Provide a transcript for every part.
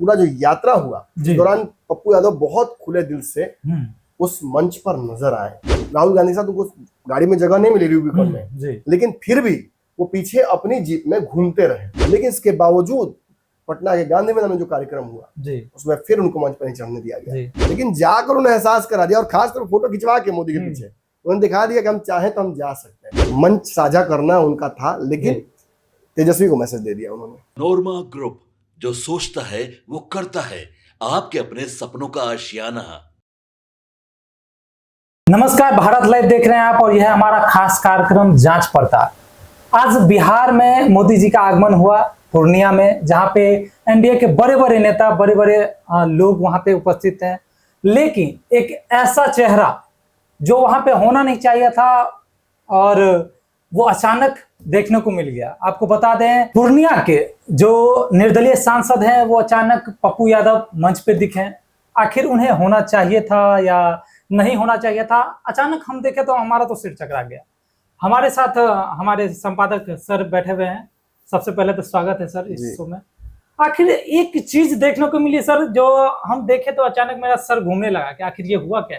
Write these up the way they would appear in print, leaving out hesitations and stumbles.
पूरा जो यात्रा हुआ उस दौरान पप्पू यादव बहुत खुले दिल से उस मंच पर नजर आए। राहुल गांधी साथ उनको गाड़ी में जगह नहीं मिली रूबिकॉन में, लेकिन फिर भी वो पीछे अपनी जीप में घूमते रहे। लेकिन इसके बावजूद पटना के गांधी मैदान में जो कार्यक्रम हुआ उसमें फिर उनको मंच पर नहीं चढ़ने दिया गया। लेकिन जाकर उन्हें एहसास करा दिया, और खासतौर पर फोटो खिंचवा के मोदी के पीछे उन्होंने दिखा दिया कि हम चाहें तो हम जा सकते हैं। मंच साझा करना उनका था, लेकिन तेजस्वी को मैसेज दे दिया उन्होंने। नोरमा ग्रुप, जो सोचता है वो करता है, आपके अपने सपनों का आशियाना। नमस्कार, भारत लाइव देख रहे हैं आप और यह हमारा खास कार्यक्रम जांच पड़ताल। आज बिहार में मोदी जी का आगमन हुआ पूर्णिया में, जहां पे एनडीए के बड़े बड़े नेता, बड़े बड़े लोग वहां पे उपस्थित हैं। लेकिन एक ऐसा चेहरा जो वहां पे होना नहीं चाहिए था और वो अचानक देखने को मिल गया। आपको बता दें, पूर्णिया के जो निर्दलीय सांसद हैं वो अचानक पप्पू यादव मंच पे दिखे। आखिर उन्हें होना चाहिए था या नहीं होना चाहिए था? अचानक हम देखे तो हमारा तो सिर चकरा गया। हमारे साथ हमारे संपादक सर बैठे हुए हैं। सबसे पहले तो स्वागत है सर इस शो में। आखिर एक चीज देखने को मिली सर, जो हम देखे तो अचानक मेरा सर घूमने लगा कि आखिर ये हुआ क्या।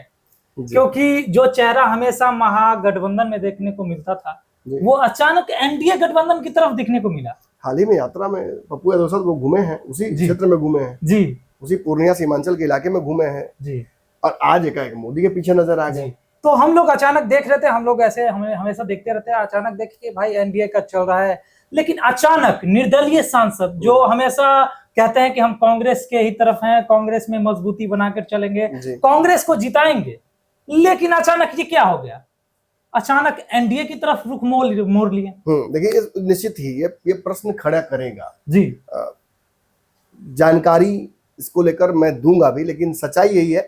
क्योंकि जो चेहरा हमेशा महागठबंधन में देखने को मिलता था वो अचानक एनडीए गठबंधन की तरफ दिखने को मिला। हाल ही में यात्रा में पप्पू यादव साहब वो घूमे हैं, उसी क्षेत्र में घूमे हैं जी, उसी पूर्णिया सीमांचल के इलाके में घूमे हैं जी, और आज एकाएक मोदी के पीछे नजर आ गए। तो हम लोग अचानक देख रहे थे, हम लोग ऐसे हमेशा देखते रहते हैं, अचानक देखे कि भाई एनडीए का चल रहा है। लेकिन अचानक निर्दलीय सांसद जो हमेशा कहते हैं कि हम कांग्रेस के ही तरफ हैं, कांग्रेस में मजबूती बनाकर चलेंगे, कांग्रेस को जिताएंगे, लेकिन अचानक ये क्या हो गया? अचानक एनडीए की तरफ रुख मोड़ लिए। देखिए, निश्चित ही ये प्रश्न खड़ा करेगा जी। जानकारी इसको लेकर मैं दूंगा भी, लेकिन सच्चाई यही है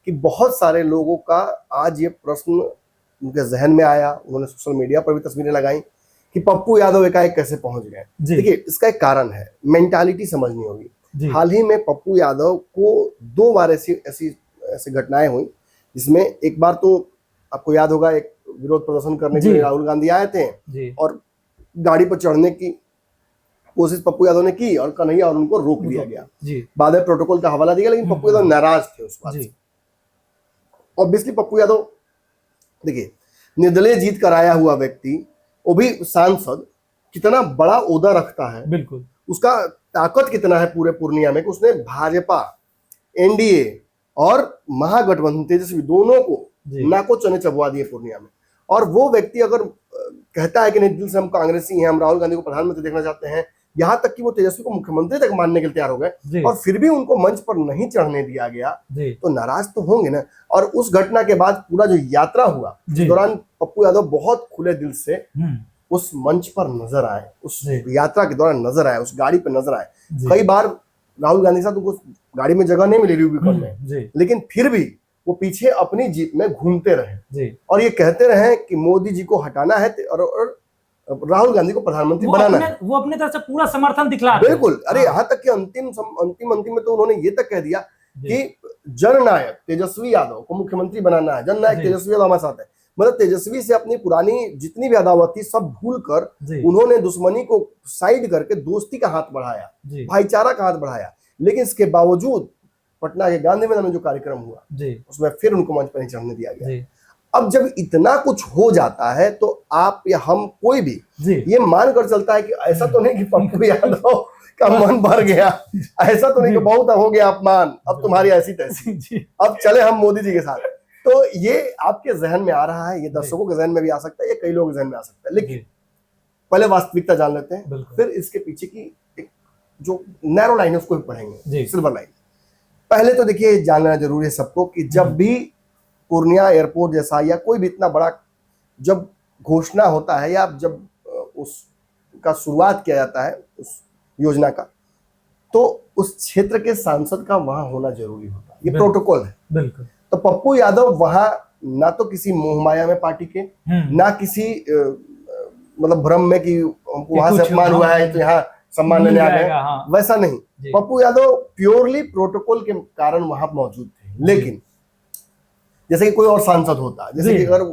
कि बहुत सारे लोगों का आज ये प्रश्न उनके जहन में आया। उन्होंने सोशल मीडिया पर भी तस्वीरें लगाई कि पप्पू यादव एकाएक कैसे पहुंच गए। देखिए, इसका एक कारण है, मेंटालिटी समझनी होगी। हाल ही में पप्पू यादव को 2 बार ऐसी घटनाएं हुई, जिसमें एक बार तो आपको याद होगा, एक विरोध प्रदर्शन करने के लिए राहुल गांधी आए थे और गाड़ी पर चढ़ने की कोशिश पप्पू यादव ने की और कन्हैया और उनको रोक दिया गया। बाद में प्रोटोकॉल का हवाला दिया, लेकिन पप्पू यादव नाराज थे उस बात से। ऑब्वियसली पप्पू यादव, देखिए, निर्दलीय जीत कर आया हुआ व्यक्ति, वो भी सांसद, कितना बड़ा ओहदा रखता है, बिल्कुल उसका ताकत कितना है पूरे पूर्णिया में कि उसने भाजपा, एनडीए और महागठबंधन तेजस्वी दोनों को नाको चने चबवा दिए पूर्णिया में। और वो व्यक्ति अगर कहता है कि नहीं, दिल से हम कांग्रेसी हैं, हम राहुल गांधी को प्रधानमंत्री देखना चाहते हैं, यहाँ तक कि वो तेजस्वी को मुख्यमंत्री तक मानने के लिए तैयार हो गए, और फिर भी उनको मंच पर नहीं चढ़ने दिया गया, तो नाराज तो होंगे ना। और उस घटना के बाद पूरा जो यात्रा हुआ उस दौरान पप्पू यादव बहुत खुले दिल से उस मंच पर नजर आए, उस यात्रा के दौरान नजर आए, उस गाड़ी पर नजर आए। कई बार राहुल गांधी साथ उनको गाड़ी में जगह नहीं मिली रूबिकॉन में, लेकिन फिर भी वो पीछे अपनी जीप में घूमते रहे और ये कहते रहे कि मोदी जी को हटाना है और राहुल गांधी को प्रधानमंत्री बनाना है। वो अपनी तरफ से पूरा समर्थन दिखला रहे। बिल्कुल। अरे यहाँ तक कि अंतिम में तो उन्होंने ये तक कह दिया कि जननायक तेजस्वी यादव को मुख्यमंत्री बनाना है, जननायक तेजस्वी यादव हमारे साथ है। मतलब तेजस्वी से अपनी पुरानी जितनी भी अदावत थी सब भूल कर उन्होंने दुश्मनी को साइड करके दोस्ती का हाथ बढ़ाया, भाईचारा का हाथ बढ़ाया। लेकिन इसके बावजूद पटना के गांधी मैदान में जो कार्यक्रम हुआ उसमें फिर उनको मंच पर नहीं चढ़ने दिया गया। अब जब इतना कुछ हो जाता है तो आप या हम कोई भी ये मान कर चलता है कि ऐसा तो नहीं कि पप्पू यादव का मन भर गया, ऐसा तो नहीं कि बहुत हो गया अपमान, अब तुम्हारी ऐसी तैसी, अब चले हम मोदी जी के साथ। तो ये आपके जहन में आ रहा है, ये दर्शकों के जहन में भी आ सकता है, ये कई लोगों के जहन में आ सकता है। लेकिन पहले वास्तविकता जान लेते हैं, फिर इसके पीछे की एक जो नैरो लाइन है उसको भी पढ़ेंगे, सिल्वर लाइन। पहले तो देखिए, जानना जरूरी है सबको कि जब भी पूर्णिया एयरपोर्ट जैसा या कोई भी इतना बड़ा जब घोषणा होता है या जब उसका शुरुआत किया जाता है उस योजना का, तो उस क्षेत्र के सांसद का वहां होना जरूरी होता है, ये प्रोटोकॉल है। बिल्कुल। तो पप्पू यादव वहां ना तो किसी मोहमाया में पार्टी के, ना किसी मतलब भ्रम में कि हमको वहां से अपमान हुआ है तो यहाँ सम्मान लेने आ गए, वैसा नहीं। पप्पू यादव प्योरली प्रोटोकॉल के कारण वहां मौजूद थे। लेकिन जैसे कि कोई और सांसद होता, जैसे कि अगर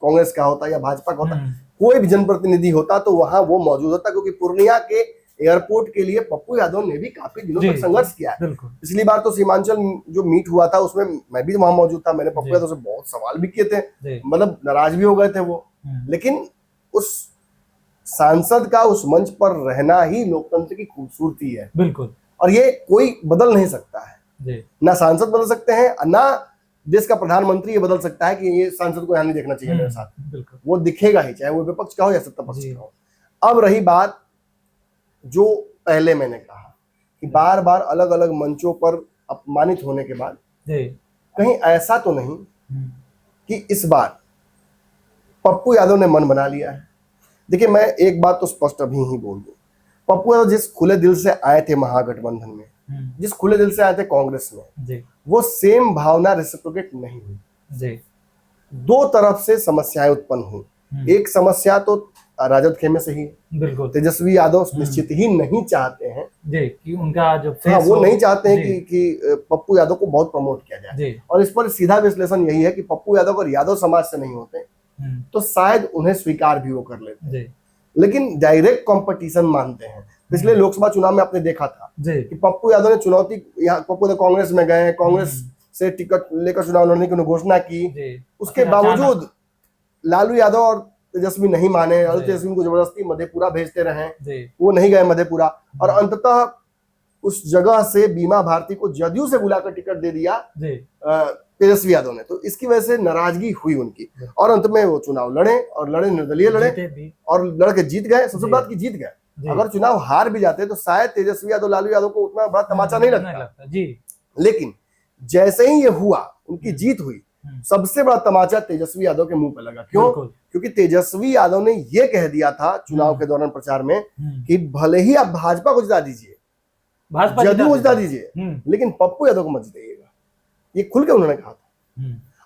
कांग्रेस का होता या भाजपा का होता, कोई भी जनप्रतिनिधि होता तो वहां वो मौजूद होता, क्योंकि पूर्णिया के एयरपोर्ट के लिए पप्पू यादव ने भी काफी दिनों जी, तक संघर्ष किया है। बिल्कुल। पिछली बार तो सीमांचल जो मीट हुआ था उसमें मैं भी वहां मौजूद था, मैंने पप्पू जी। यादव से बहुत सवाल भी किए थे, जी। मतलब नाराज भी हो गए थे वो। लेकिन उस सांसद का उस मंच पर रहना ही लोकतंत्र की खूबसूरती है, बिल्कुल। और ये कोई बदल नहीं सकता है। जी। ना सांसद बदल सकते हैं, ना देश का प्रधानमंत्री ये बदल सकता है कि ये सांसद को यहाँ नहीं देखना चाहिए मेरे साथ। बिल्कुल। वो दिखेगा ही, चाहे वो विपक्ष का हो या सत्ता पक्ष जी। का हो। अब रही बात जो पहले मैंने कहा कि बार बार अलग अलग मंचों पर अपमानित होने के बाद जी। कहीं ऐसा तो नहीं कि इस बार पप्पू यादव ने मन बना लिया है। देखिए, मैं एक बात तो स्पष्ट अभी ही बोल दूं, पप्पू यादव जिस खुले दिल से आए थे महागठबंधन में, जिस खुले दिल से आए थे कांग्रेस में, जी। वो सेम भावना रेसिप्रोकेट नहीं हुई। जी। दो तरफ से समस्याएं उत्पन्न हुई। एक समस्या तो राजद खेमे से ही, बिल्कुल। तेजस्वी यादव निश्चित ही नहीं चाहते हैं, जी, कि उनका जो हाँ, वो हो- नहीं चाहते हैं जी। कि पप्पू यादव को बहुत प्रमोट किया जाए। जी। और इस पर सीधा विश्लेषण यही है कि पप्पू यादव अगर यादव समाज से नहीं होते तो शायद उन्हें स्वीकार भी वो कर लेते, जी। लेकिन डायरेक्ट कंपटीशन मानते हैं। पिछले लोकसभा चुनाव में आपने देखा था जी। कि पप्पू यादव ने चुनौती, यहाँ पप्पू यादव कांग्रेस में गए, कांग्रेस से टिकट लेकर चुनाव लड़ने की उन्होंने घोषणा की, जी। उसके फिर बावजूद लालू यादव और तेजस्वी नहीं माने, लालू जी। तेजस्वी को जबरदस्ती मधेपुरा भेजते रहे, जी। वो नहीं गए मधेपुरा, और अंततः उस जगह से बीमा भारती को जदयू से बुलाकर टिकट दे दिया जी। तेजस्वी यादव ने। तो इसकी वजह से नाराजगी हुई उनकी, और अंत में वो चुनाव लड़े, और लड़े निर्दलीय लड़े, जीते भी। और लड़के जीत गए। सबसे जी। बात की जीत गए। जी। अगर चुनाव हार भी जाते तो शायद तेजस्वी यादव लालू यादव को उतना बड़ा तमाचा नहीं लगता। जी। लेकिन जैसे ही ये हुआ, उनकी जीत हुई, सबसे बड़ा तमाचा तेजस्वी यादव के मुंह पे लगा। क्यों? बिल्कुल। क्योंकि तेजस्वी यादव ने ये कह दिया था चुनाव के दौरान प्रचार में कि भले ही आप भाजपा को जिता दीजिए, भाजपा जदयू को जिता दीजिए, हम्म। लेकिन पप्पू यादव को मत जिताइएगा, ये खुल के उन्होंने कहा था।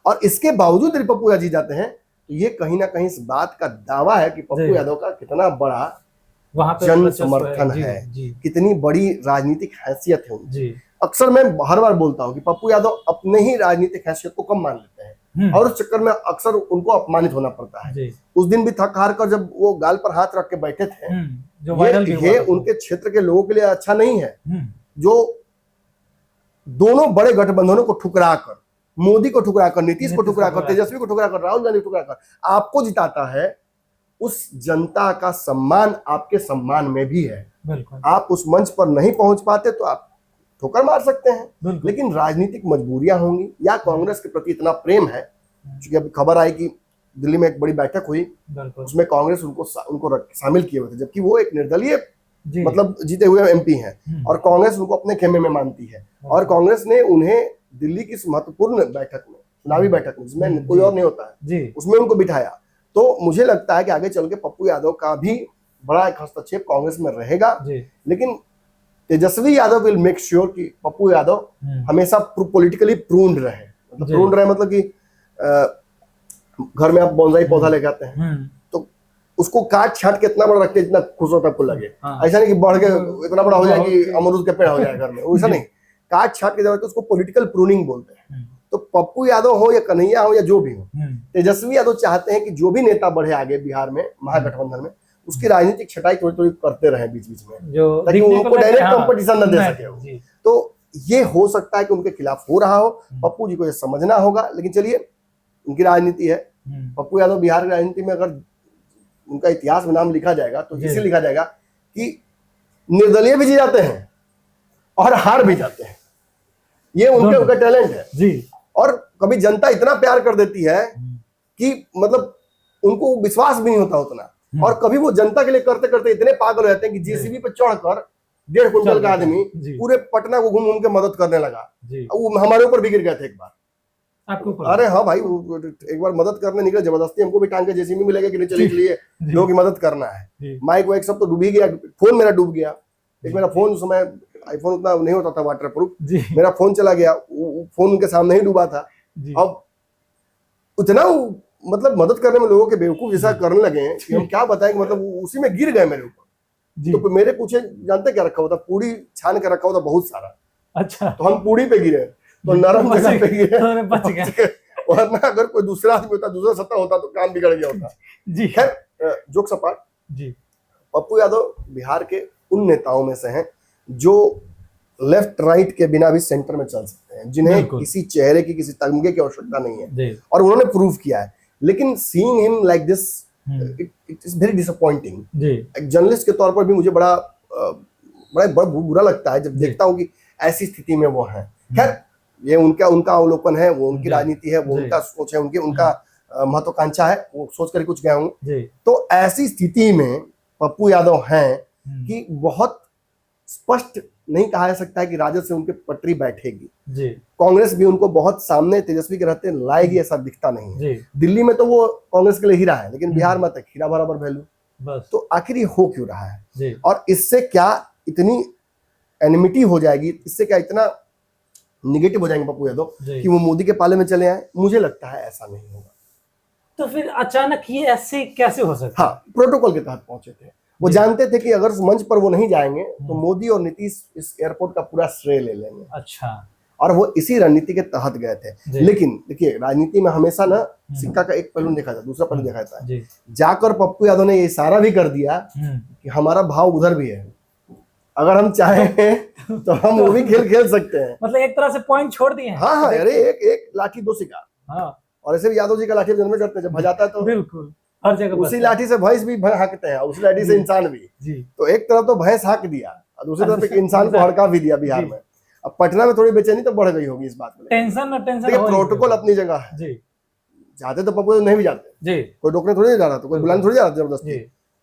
और इसके बावजूद यदि पप्पू यादव जीत जाते हैं तो ये कहीं ना कहीं इस बात का दावा है कि पप्पू जी। यादव का कितना बड़ा वहां पे जन वर्चस्व समर्थन जी, है, जी। कितनी बड़ी राजनीतिक हैसियत है उनकी। जी। अक्सर मैं हर बार बोलता हूं कि पप्पू यादव अपने ही राजनीतिक हैसियत को कम मान लेते हैं, और उस चक्कर में अक्सर उनको अपमानित होना पड़ता है। जी। उस दिन भी थक हार कर जब वो गाल पर हाथ रख के बैठे थे, जो वायरल भी ये हुआ था। उनके क्षेत्र के लोगों के लिए अच्छा नहीं है, हम्म। जो दोनों बड़े गठबंधनों को ठुकराकर, मोदी को ठुकराकर, नीतीश को ठुकराकर, तेजस्वी को ठुकराकर, राहुल गांधी को ठुकराकर आपको जिताता है, उस जनता का सम्मान आपके सम्मान में भी है। बिल्कुल। आप उस मंच पर नहीं पहुंच पाते तो आप ठोकर मार सकते हैं, बिल्कुल। लेकिन राजनीतिक मजबूरियां होंगी, या कांग्रेस के प्रति इतना प्रेम है। क्योंकि अभी खबर आई कि दिल्ली में एक बड़ी बैठक हुई, बिल्कुल। उसमें कांग्रेस उनको शामिल किए हुए थे, जबकि वो एक निर्दलीय जी। मतलब जीते हुए एमपी हैं, और कांग्रेस उनको अपने खेमे में मानती है। और कांग्रेस ने उन्हें दिल्ली की इस महत्वपूर्ण बैठक में, चुनावी बैठक में, जिसमें कोई और नहीं होता है, जी। उसमें उनको बिठाया। तो मुझे लगता है कि आगे चल के पप्पू यादव का भी बड़ा एक हस्तक्षेप कांग्रेस में रहेगा, जी। लेकिन Tejashwi Yadav will make sure कि पप्पू यादव हमेशा पॉलिटिकली प्रून्ड रहे। मतलब जी। प्रून्ड रहे मतलब कि घर में आप बोनसाई पौधा लेके आते हैं तो उसको काट छाट के इतना बड़ा रखते हैं जितना खुश होता आपको लगे। हाँ। ऐसा नहीं कि बढ़ के इतना बड़ा हो जाए कि बहुत- अमरूद के पेड़ हो जाए घर में, वैसा नहीं। काट छाट के जरूरत है, उसको पॉलिटिकल प्रूनिंग बोलते हैं। तो पप्पू यादव हो या कन्हैया हो या जो भी हो, तेजस्वी यादव चाहते हैं कि जो भी नेता बढ़े आगे बिहार में महागठबंधन में, उसकी राजनीतिक छटाई थोड़ी थोड़ी करते रहे बीच बीच में, जो ताकि दिखने को उनको लगे, डायरेक्ट हाँ, कंपटीशन न दे नहीं, सके वो। जी। तो ये हो सकता है कि उनके खिलाफ हो रहा हो, पप्पू जी को ये समझना होगा। लेकिन चलिए, उनकी राजनीति है। पप्पू यादव बिहार की राजनीति में अगर उनका इतिहास में नाम लिखा जाएगा तो जी। इसे लिखा जाएगा कि निर्दलीय भी जी जाते हैं और हार भी जाते हैं। ये उनका टैलेंट है। जी। और कभी जनता इतना प्यार कर देती है कि मतलब उनको विश्वास भी नहीं होता उतना, और कभी वो जनता के लिए करते करते इतने पागल हो जाते हैं कि जेसीबी पे चढ़कर 1.5 कुंटल का आदमी जी। पूरे पटना को घूम घूम के मदद करने लगा। जी। वो हमारे ऊपर भी गिर गए थे एक बार। आपके ऊपर? अरे हाँ भाई, वो एक बार मदद करने निकले, जबरदस्ती हमको भी टांग के जेसीबी मिलेगा कि नहीं, चलिए चलिए लोगों की मदद करना है। माइक वाइक सब तो डूब ही गया, फोन मेरा डूब गया। एक मेरा फोन, उस समय आईफोन उतना नहीं होता था वाटर प्रूफ, मेरा फोन चला गया, फोन उनके सामने ही डूबा था। अब उतना मतलब मदद करने में लोगों के बेवकूफ जैसा करने लगे हैं कि हम क्या बताएं कि मतलब उसी में गिर गए मेरे ऊपर। तो मेरे पीछे जानते क्या रखा हुआ था, पूड़ी छान के रखा हुआ था बहुत सारा। अच्छा। तो हम पूड़ी पे गिरे, तो नरम जगह पे गिरे, बच गए। वरना अगर कोई दूसरा आदमी होता, दूसरा सत्ता होता तो काम बिगड़ गया होता। जी। खैर, जोक सपाट, जी। पप्पू यादव बिहार के उन नेताओं में से हैं जो लेफ्ट राइट के बिना भी सेंटर में चल सकते हैं, जिन्हें बिल्कुल। किसी चेहरे की, किसी तमगे की आवश्यकता नहीं है, जी और उन्होंने प्रूव किया है। लेकिन seeing him like this, hmm, it is very disappointing. जी एक जर्नलिस्ट के तौर पर भी मुझे बड़ा बुरा लगता है जब जी। देखता हूँ कि ऐसी स्थिति में वो हैं। खैर, ये उनका अवलोकन है, वो उनकी जी, राजनीति है, वो जी। उनका सोच है, उनका महत्वाकांक्षा है, वो सोच कर कुछ गए होंगे। जी तो ऐसी स्थिति में पप्पू यादव हैं कि बहुत स्पष्ट नहीं कहा जा सकता है कि राजद से उनके पटरी बैठेगी। जी कांग्रेस भी उनको बहुत सामने तेजस्वी के रहते लाएगी, ऐसा दिखता नहीं है। जी दिल्ली में तो वो कांग्रेस के लिए हीरा है, लेकिन हम्म। बिहार में तक हीरा बराबर वैल्यू। बस तो आखिर ये हो क्यों रहा है, जी और इससे क्या इतनी एनिमिटी हो जाएगी, इससे क्या इतना निगेटिव हो जाएंगे पप्पू यादव जी। कि वो मोदी के पाले में चले आए? मुझे लगता है ऐसा नहीं होगा। तो फिर अचानक ये ऐसे कैसे हो सकता है? हाँ, प्रोटोकॉल के तहत पहुंचे थे वो, जी। जानते थे कि अगर उस मंच पर वो नहीं जाएंगे तो मोदी और नीतीश इस एयरपोर्ट का पूरा श्रेय ले लेंगे, अच्छा और वो इसी रणनीति के तहत गए थे। जी। लेकिन देखिए, राजनीति में हमेशा ना सिक्का का एक पहलू देखा था, दूसरा पहलू देखा था। जी जाकर पप्पू यादव ने ये इशारा भी कर दिया कि हमारा भाव उधर भी है, अगर हम चाहें तो हम वो भी खेल सकते हैं। मतलब एक तरह से पॉइंट छोड़ दिए हैं। हाँ हाँ, अरे एक लाठी दो शिकार। हाँ और ऐसे भी यादव जी का लाठी जन्म करते हैं, जब भजाता है तो बिल्कुल, हर जगह उसी बसता है। लाठी से भैंस भी हाँकते हैं, उसी लाठी से जी। इंसान भी। जी तो एक तरफ तो भैंस हाँक दिया और दूसरी तरफ एक अच्छा, इंसान को हड़का भी दिया बिहार जी। में। अब पटना में थोड़ी बेचैनी तो बढ़ गई होगी इस बात में। टेंशन देखिए, हो ही प्रोटोकॉल गया। अपनी जगह है, जी जाते तो पप्पू नहीं भी जाते, जी कोई रोकने थोड़ी नहीं जा रहा था, कोई बुलाने थोड़ी जा रहा था जी जबरदस्ती,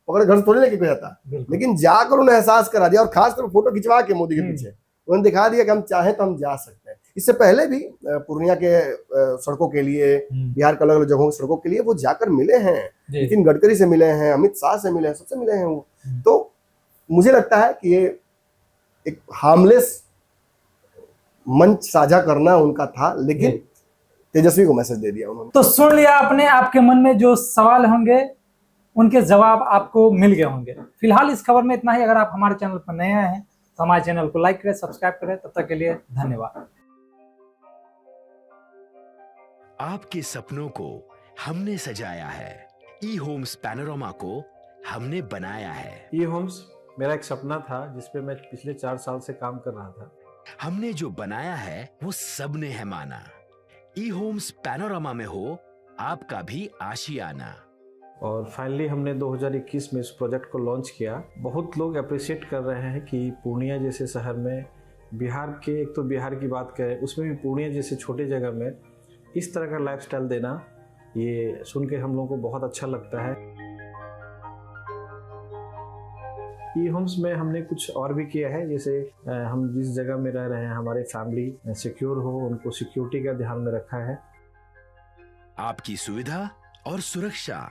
पकड़ घर से थोड़ी लेके कोई जाता। बिल्कुल। लेकिन जाकर उन्हें एहसास करा दिया, और खासकर फोटो खिंचवा के मोदी के पीछे उन्होंने दिखा दिया कि हम चाहें तो हम जा सकते हैं। इससे पहले भी पूर्णिया के सड़कों के लिए, बिहार के अलग अलग जगहों की सड़कों के लिए वो जाकर मिले हैं, जी। नितिन गडकरी से मिले हैं, अमित शाह से मिले हैं, सबसे मिले हैं वो। तो मुझे लगता है कि ये एक हार्मलेस मंच साझा करना उनका था, लेकिन तेजस्वी को मैसेज दे दिया उन्होंने। तो सुन लिया आपने, आपके मन में जो सवाल होंगे उनके जवाब आपको मिल गए होंगे। फिलहाल इस खबर में इतना ही। अगर आप हमारे चैनल पर नए आए हैं तो हमारे चैनल को लाइक करें, सब्सक्राइब करें। तब तक के लिए धन्यवाद। आपके सपनों को हमने सजाया है, ई होम्स पैनोरामा को हमने बनाया है। ई होम्स मेरा एक सपना था जिस पे मैं पिछले 4 साल से काम कर रहा था। हमने जो बनाया है वो सबने है माना। ई होम्स पैनोरामा में हो आपका भी आशियाना। और फाइनली हमने 2021 में इस प्रोजेक्ट को लॉन्च किया। बहुत लोग अप्रिशिएट कर रहे हैं कि पूर्णिया जैसे शहर में, बिहार के, एक तो बिहार की बात करें उसमें भी पूर्णिया जैसे छोटे जगह में इस तरह का लाइफस्टाइल देना, ये सुन के हम लोगों को बहुत अच्छा लगता है। ई होम्स में हमने कुछ और भी किया है, जैसे हम जिस जगह में रह रहे हैं हमारे फैमिली सिक्योर हो, उनको सिक्योरिटी का ध्यान में रखा है। आपकी सुविधा और सुरक्षा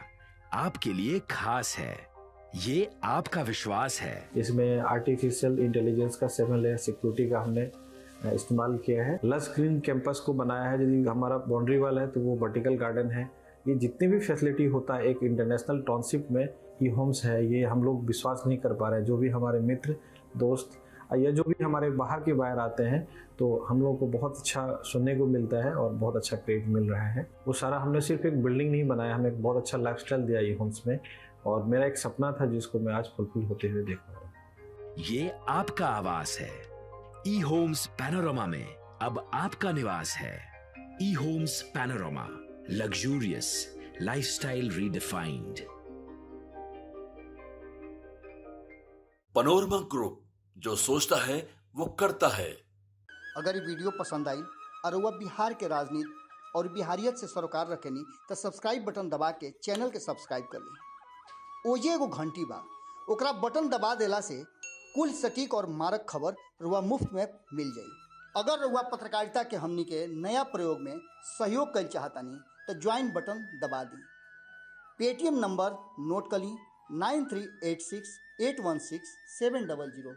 आपके लिए खास है, ये आपका विश्वास है। इसमें आर्टिफिशियल इंटेलिजेंस का 7 लेयर सिक्योरिटी का हमने इस्तेमाल किया है। लस ग्रीन कैंपस को बनाया है। यदि हमारा बाउंड्री वाल है तो वो वर्टिकल गार्डन है। ये जितनी भी फैसिलिटी होता है एक इंटरनेशनल टाउनशिप में, ई होम्स है, ये हम लोग विश्वास नहीं कर पा रहे हैं। जो भी हमारे मित्र दोस्त या जो भी हमारे बाहर के बाहर आते हैं तो हम लोगों को बहुत अच्छा सुनने को मिलता है और बहुत अच्छा क्रेडिट मिल रहा है। वो सारा हमने सिर्फ एक बिल्डिंग नहीं बनाया, हमें एक बहुत अच्छा लाइफस्टाइल दिया ई होम्स में, और मेरा एक सपना था जिसको मैं आज फुलफिल होते हुए देख रहा हूँ। ये आपका आवास है। ई होम्स पैनोरामा में अब आपका निवास है। E homes Panorama, luxurious lifestyle redefined. Panorama group, जो सोचता है वो करता है। अगर ये वीडियो पसंद आई और वह बिहार के राजनीति और बिहारियत से सरोकार रखेनी तो सब्सक्राइब बटन दबा के चैनल के सब्सक्राइब कर ली। ओजे एगो घंटी बा, ओकरा बटन दबा देला से कुल सटीक और मारक खबर रुआ मुफ्त में मिल जाई। अगर रुआ पत्रकारिता के हमनी के नया प्रयोग में सहयोग कर चाहतानी तो ज्वाइन बटन दबा दी। पेटीएम नंबर नोट कर ली 9386816700।